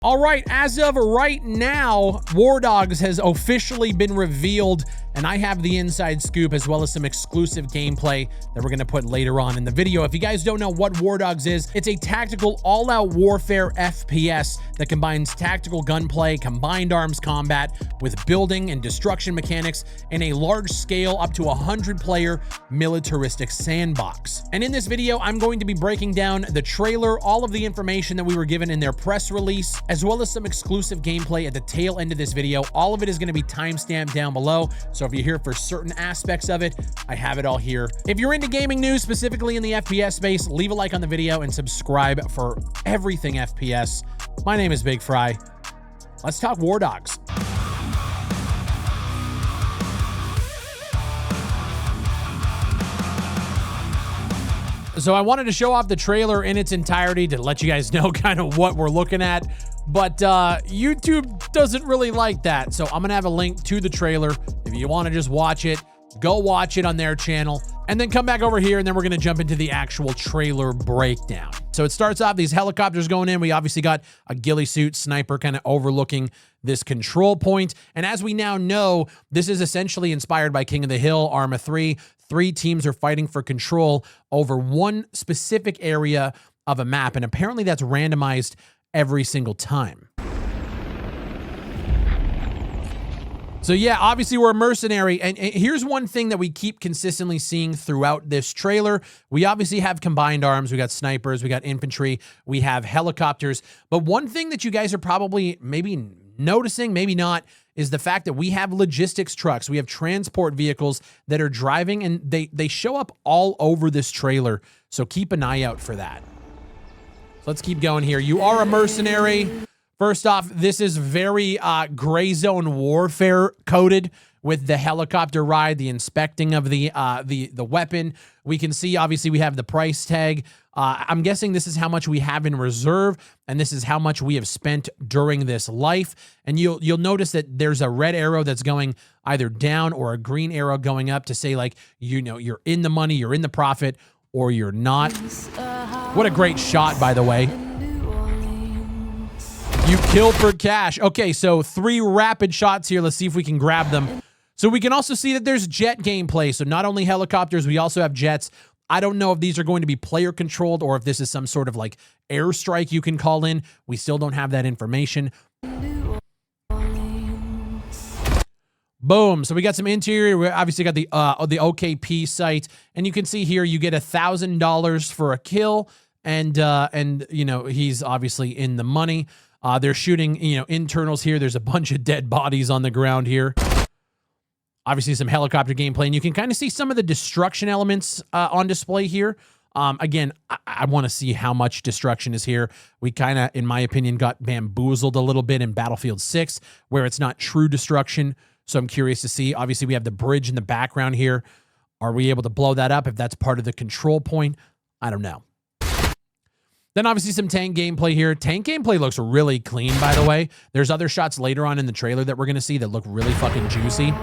All right, as of right now, WARDOGS has officially been revealed, and I have the inside scoop as well as some exclusive gameplay that we're going to put later on in the video. If you guys don't know what WARDOGS is, it's a tactical all-out warfare FPS that combines tactical gunplay, combined arms combat with building and destruction mechanics in a large-scale up to 100-player militaristic sandbox. And in this video, I'm going to be breaking down the trailer, all of the information that we were given in their press release, as well as some exclusive gameplay at the tail end of this video. All of it is going to be timestamped down below, so if you're here for certain aspects of it, I have it all here. If you're into gaming news, specifically in the FPS space, leave a like on the video and subscribe for everything FPS. My name is Big Fry. Let's talk WARDOGS. So I wanted to show off the trailer in its entirety to let you guys know kind of what we're looking at, but YouTube doesn't really like that. So I'm gonna have a link to the trailer. If you want to just watch it, go watch it on their channel, and then come back over here, and then we're gonna jump into the actual trailer breakdown. So it starts off, these helicopters going in. We obviously got a ghillie suit sniper kind of overlooking this control point. And as we now know, this is essentially inspired by King of the Hill, Arma 3. 3 teams are fighting for control over one specific area of a map, and apparently that's randomized every single time. So yeah, obviously we're a mercenary, and here's one thing that we keep consistently seeing throughout this trailer. We obviously have combined arms, we got snipers, we got infantry, we have helicopters, but one thing that you guys are probably maybe noticing, maybe not, is the fact that we have logistics trucks, we have transport vehicles that are driving, and they show up all over this trailer, so keep an eye out for that. So let's keep going here. You are a mercenary. First off, this is very gray zone warfare coded with the helicopter ride, the inspecting of the weapon. We can see, obviously, we have the price tag. I'm guessing this is how much we have in reserve, and this is how much we have spent during this life. And you'll notice that there's a red arrow that's going either down or a green arrow going up to say, like, you know, you're in the money, you're in the profit, or you're not. What a great shot, by the way. You kill for cash. Okay, so 3 rapid shots here. Let's see if we can grab them. So we can also see that there's jet gameplay. So not only helicopters, we also have jets. I don't know if these are going to be player controlled or if this is some sort of like airstrike you can call in. We still don't have that information. Boom. So we got some interior. We obviously got the OKP site, and you can see here you get $1,000 for a kill, and you know, he's obviously in the money. They're shooting, you know, internals here. There's a bunch of dead bodies on the ground here. Obviously some helicopter gameplay, and you can kind of see some of the destruction elements on display here. Again, I want to see how much destruction is here. We kind of, in my opinion, got bamboozled a little bit in Battlefield 6, where it's not true destruction. So I'm curious to see. Obviously, we have the bridge in the background here. Are we able to blow that up if that's part of the control point? I don't know. Then obviously some tank gameplay here. Tank gameplay looks really clean, by the way. There's other shots later on in the trailer that we're going to see that look really fucking juicy.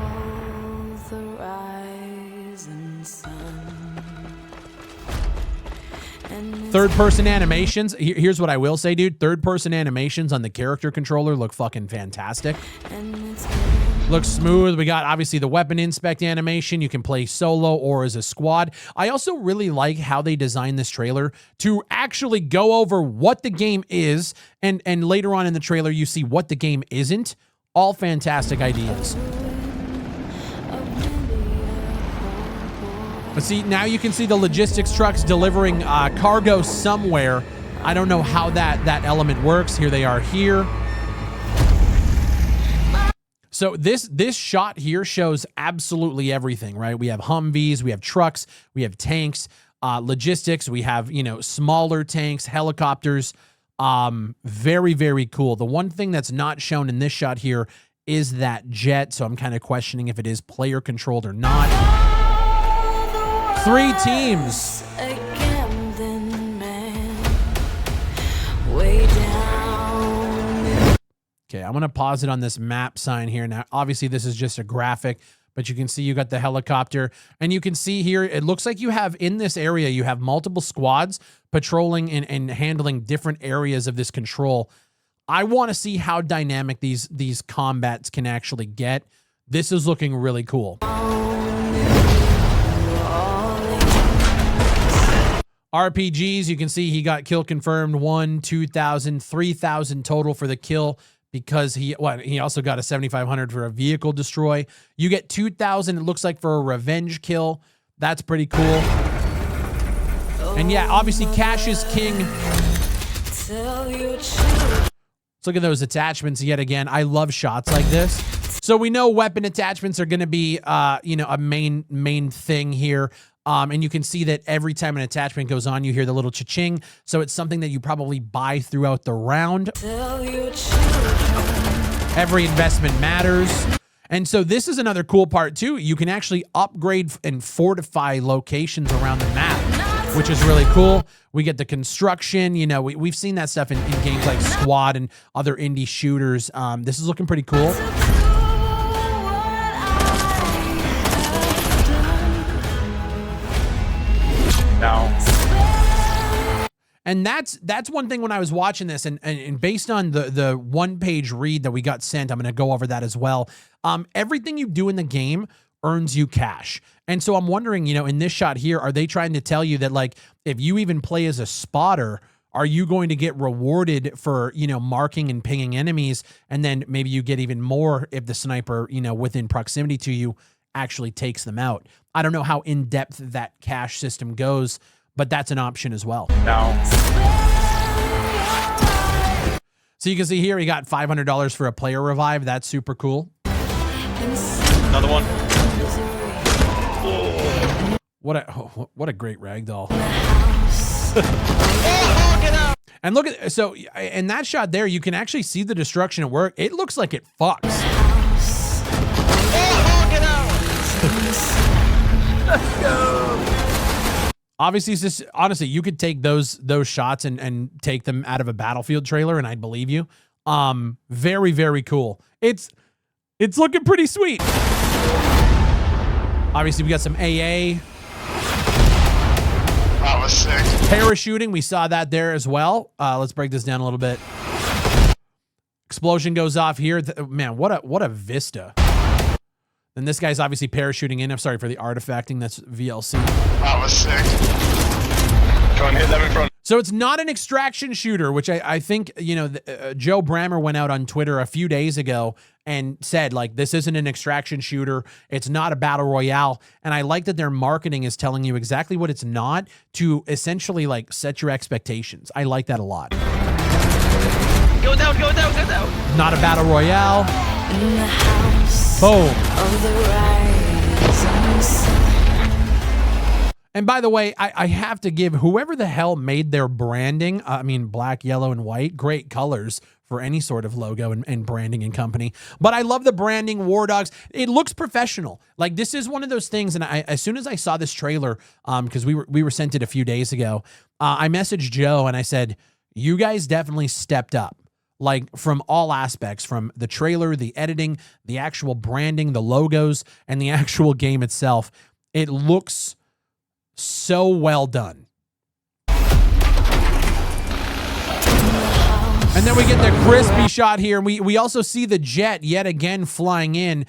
Third-person animations. Here's what I will say, dude. Third-person animations on the character controller look fucking fantastic. Looks smooth. We got, obviously, the weapon inspect animation. You can play solo or as a squad. I also really like how they designed this trailer to actually go over what the game is, and later on in the trailer, you see what the game isn't. All fantastic ideas. But see, now you can see the logistics trucks delivering cargo somewhere. I don't know how that element works. Here they are here. So this shot here shows absolutely everything, right? We have Humvees, we have trucks, we have tanks, logistics, we have, you know, smaller tanks, helicopters. Very, very cool. The one thing that's not shown in this shot here is that jet, so I'm kind of questioning if it is player controlled or not. 3 teams. Okay, I'm going to pause it on this map sign here. Now, obviously, this is just a graphic, but you can see you got the helicopter, and you can see here, it looks like you have, in this area, you have multiple squads patrolling and handling different areas of this control. I want to see how dynamic these combats can actually get. This is looking really cool. RPGs, you can see he got kill confirmed 1, 2,000, 3,000 total for the kill because he also got a 7,500 for a vehicle destroy. You get 2,000, it looks like, for a revenge kill. That's pretty cool. And yeah, obviously cash is king. Let's look at those attachments yet again. I love shots like this. So we know weapon attachments are going to be, a main thing here. And you can see that every time an attachment goes on, you hear the little cha-ching. So it's something that you probably buy throughout the round. Every investment matters. And so this is another cool part too. You can actually upgrade and fortify locations around the map, which is really cool. We get the construction. We've seen that stuff in games like Squad and other indie shooters. This is looking pretty cool. And that's one thing when I was watching this, and based on the one-page read that we got sent, I'm going to go over that as well. Everything you do in the game earns you cash. And so I'm wondering, in this shot here, are they trying to tell you that, like, if you even play as a spotter, are you going to get rewarded for, marking and pinging enemies? And then maybe you get even more if the sniper, within proximity to you actually takes them out. I don't know how in-depth that cash system goes, but that's an option as well. So you can see here, he got $500 for a player revive. That's super cool. Another one. What a great ragdoll. And look at, so in that shot there, you can actually see the destruction at work. It looks like it fucks. Let's go. Obviously, it's just, honestly, you could take those shots and take them out of a Battlefield trailer, and I'd believe you. Very, very cool. It's looking pretty sweet. Obviously, we got some AA. That was sick. Parachuting, we saw that there as well. Let's break this down a little bit. Explosion goes off here. Man, what a vista. And this guy's obviously parachuting in. I'm sorry for the artifacting. That's VLC. That was sick. Go and hit them in front. So it's not an extraction shooter, which I think, Joe Brammer went out on Twitter a few days ago and said, like, this isn't an extraction shooter. It's not a battle royale. And I like that their marketing is telling you exactly what it's not to essentially, like, set your expectations. I like that a lot. Go down, go down, go down. Not a battle royale. In the house. Boom. Of the rising sun. And by the way, I have to give whoever the hell made their branding, black, yellow, and white, great colors for any sort of logo and branding and company. But I love the branding, WARDOGS. It looks professional. Like, this is one of those things, and as soon as I saw this trailer, because we were sent it a few days ago, I messaged Joe and I said, you guys definitely stepped up. Like, from all aspects, from the trailer, the editing, the actual branding, the logos, and the actual game itself. It looks so well done. And then we get the crispy shot here. And we also see the jet yet again flying in.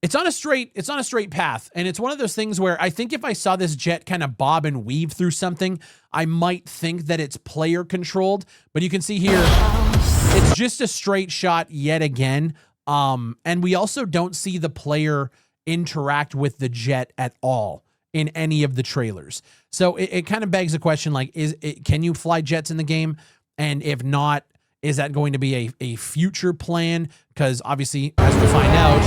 It's on a straight path. And it's one of those things where I think if I saw this jet kind of bob and weave through something, I might think that it's player controlled. But you can see here, it's just a straight shot yet again. And we also don't see the player interact with the jet at all in any of the trailers. So it kind of begs the question, like, can you fly jets in the game? And if not, is that going to be a future plan? Because obviously, as we find out,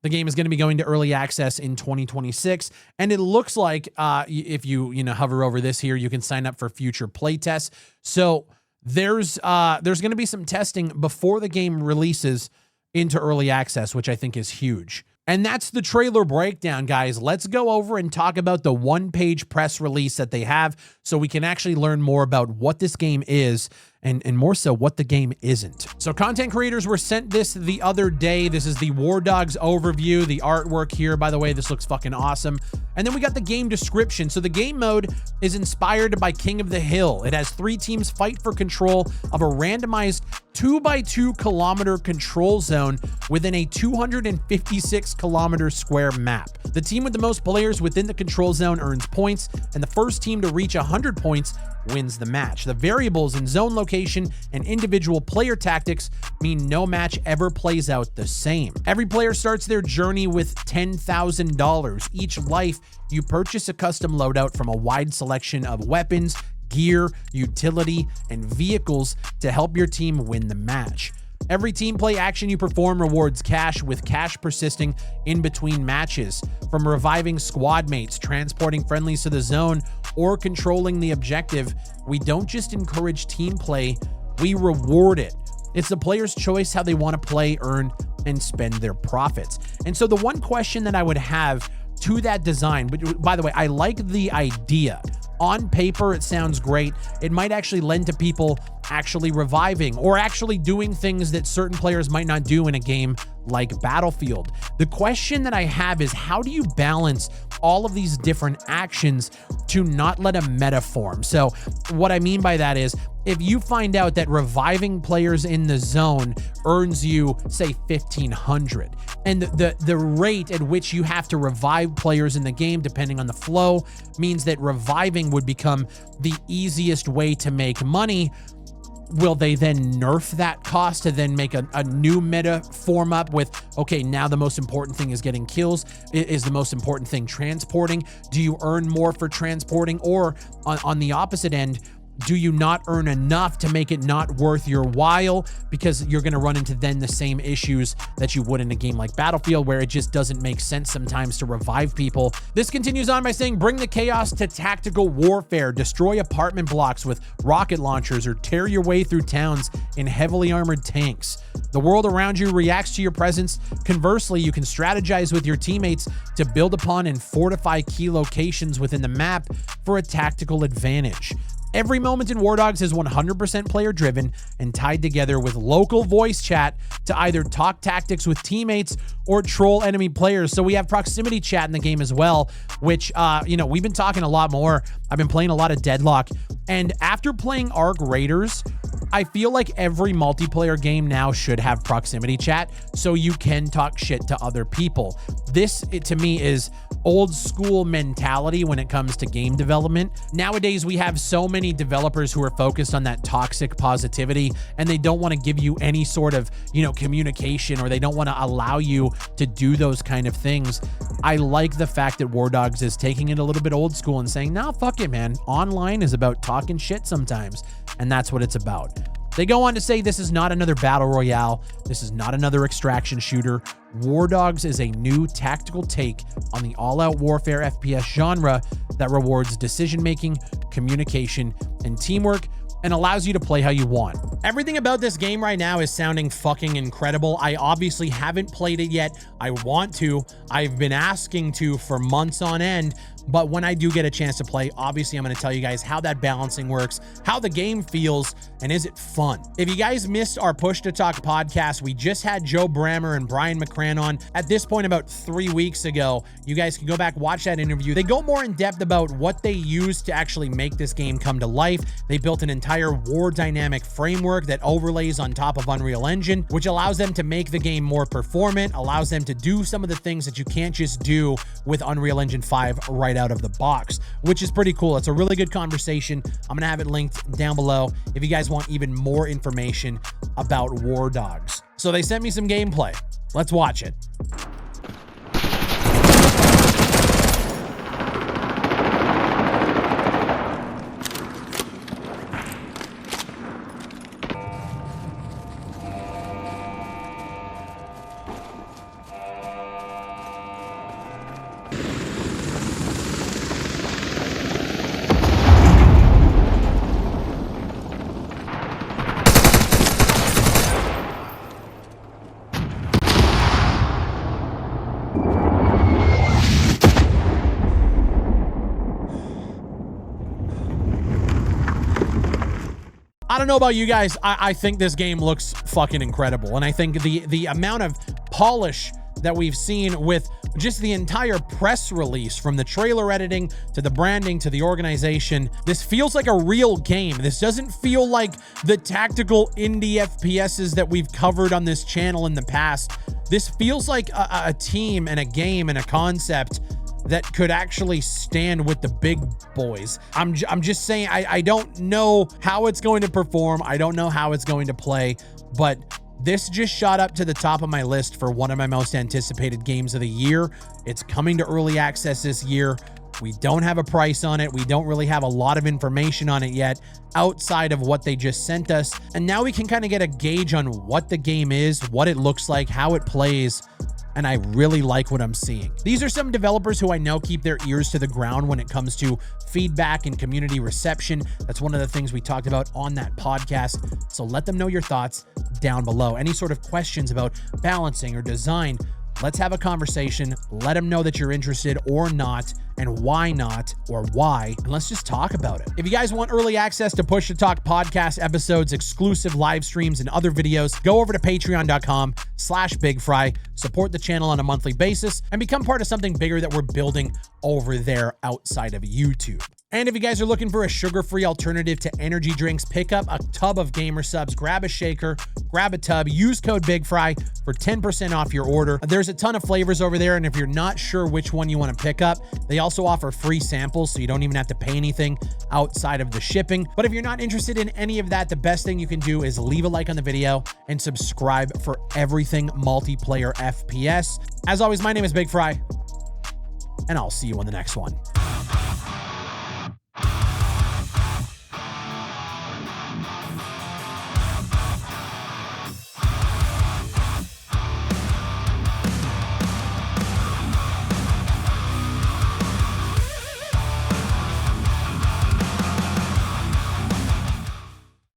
the game is going to be going to early access in 2026. And it looks like if you hover over this here, you can sign up for future playtests. So there's going to be some testing before the game releases into early access, which I think is huge. And that's the trailer breakdown, guys. Let's go over and talk about the one-page press release that they have so we can actually learn more about what this game is and more so what the game isn't. So content creators were sent this the other day. This is the WARDOGS overview. The artwork here, by the way, this looks fucking awesome. And then we got the game description. So the game mode is inspired by King of the Hill. It has 3 teams fight for control of a randomized 2x2 kilometer control zone within a 256 kilometer square map. The team with the most players within the control zone earns points, and the first team to reach 100 points wins the match. The variables in zone location and individual player tactics mean no match ever plays out the same. Every player starts their journey with $10,000. Each life, you purchase a custom loadout from a wide selection of weapons, gear, utility, and vehicles to help your team win the match. Every team play action you perform rewards cash, with cash persisting in between matches. From reviving squad mates, transporting friendlies to the zone, or controlling the objective, we don't just encourage team play, we reward it. It's the player's choice how they want to play, earn, and spend their profits. And so the one question that I would have to that design, but by the way, I like the idea. On paper, it sounds great. It might actually lend to people actually reviving or actually doing things that certain players might not do in a game like Battlefield. The question that I have is, how do you balance all of these different actions to not let a meta form? So what I mean by that is, if you find out that reviving players in the zone earns you, say, 1,500, and the rate at which you have to revive players in the game, depending on the flow, means that reviving would become the easiest way to make money, will they then nerf that cost to then make a new meta form up with, okay, now the most important thing is getting kills? Is the most important thing transporting? Do you earn more for transporting? Or on the opposite end, do you not earn enough to make it not worth your while, because you're going to run into then the same issues that you would in a game like Battlefield, where it just doesn't make sense sometimes to revive people? This continues on by saying, bring the chaos to tactical warfare, destroy apartment blocks with rocket launchers, or tear your way through towns in heavily armored tanks. The world around you reacts to your presence. Conversely, you can strategize with your teammates to build upon and fortify key locations within the map for a tactical advantage. Every moment in WARDOGS is 100% player driven and tied together with local voice chat to either talk tactics with teammates or troll enemy players. So we have proximity chat in the game as well, which, we've been talking a lot more. I've been playing a lot of Deadlock, and after playing Arc Raiders, I feel like every multiplayer game now should have proximity chat so you can talk shit to other people. This, to me, is old school mentality when it comes to game development. Nowadays, we have so many developers who are focused on that toxic positivity, and they don't want to give you any sort of, communication, or they don't want to allow you to do those kind of things. I like the fact that WARDOGS is taking it a little bit old school and saying, nah, fuck it, man. Online is about talking shit sometimes, and that's what it's about. They go on to say, this is not another battle royale. This is not another extraction shooter. WARDOGS is a new tactical take on the all-out warfare FPS genre that rewards decision-making, communication, and teamwork, and allows you to play how you want. Everything about this game right now is sounding fucking incredible. I obviously haven't played it yet. I want to. I've been asking to for months on end. But when I do get a chance to play, obviously I'm going to tell you guys how that balancing works, how the game feels, and is it fun? If you guys missed our Push to Talk podcast, we just had Joe Brammer and Brian McCran on at this point about 3 weeks ago. You guys can go back, watch that interview. They go more in depth about what they used to actually make this game come to life. They built an entire war dynamic framework that overlays on top of Unreal Engine, which allows them to make the game more performant, allows them to do some of the things that you can't just do with Unreal Engine 5 right out of the box, which is pretty cool. It's a really good conversation. I'm gonna have it linked down below if you guys want even more information about WARDOGS. So they sent me some gameplay. Let's watch it. I don't know about you guys. I think this game looks fucking incredible. And I think the amount of polish that we've seen with just the entire press release, from the trailer editing to the branding to the organization, this feels like a real game. This doesn't feel like the tactical indie FPSs that we've covered on this channel in the past. This feels like a team and a game and a concept that could actually stand with the big boys. I'm just saying, I don't know how it's going to perform. I don't know how it's going to play, but this just shot up to the top of my list for one of my most anticipated games of the year. It's coming to early access this year. We don't have a price on it. We don't really have a lot of information on it yet outside of what they just sent us. And now we can kind of get a gauge on what the game is, what it looks like, how it plays. And I really like what I'm seeing. These are some developers who I know keep their ears to the ground when it comes to feedback and community reception. That's one of the things we talked about on that podcast. So let them know your thoughts down below. Any sort of questions about balancing or design, let's have a conversation. Let them know that you're interested or not, and why not, or why, and let's just talk about it. If you guys want early access to Push to Talk podcast episodes, exclusive live streams, and other videos, go over to patreon.com/BigFry, support the channel on a monthly basis, and become part of something bigger that we're building over there outside of YouTube. And if you guys are looking for a sugar-free alternative to energy drinks, pick up a tub of Gamer Subs, grab a shaker, grab a tub, use code BigFry for 10% off your order. There's a ton of flavors over there, and if you're not sure which one you want to pick up, they also offer free samples, so you don't even have to pay anything outside of the shipping. But if you're not interested in any of that, the best thing you can do is leave a like on the video and subscribe for everything multiplayer FPS. As always, my name is BigFry, and I'll see you on the next one.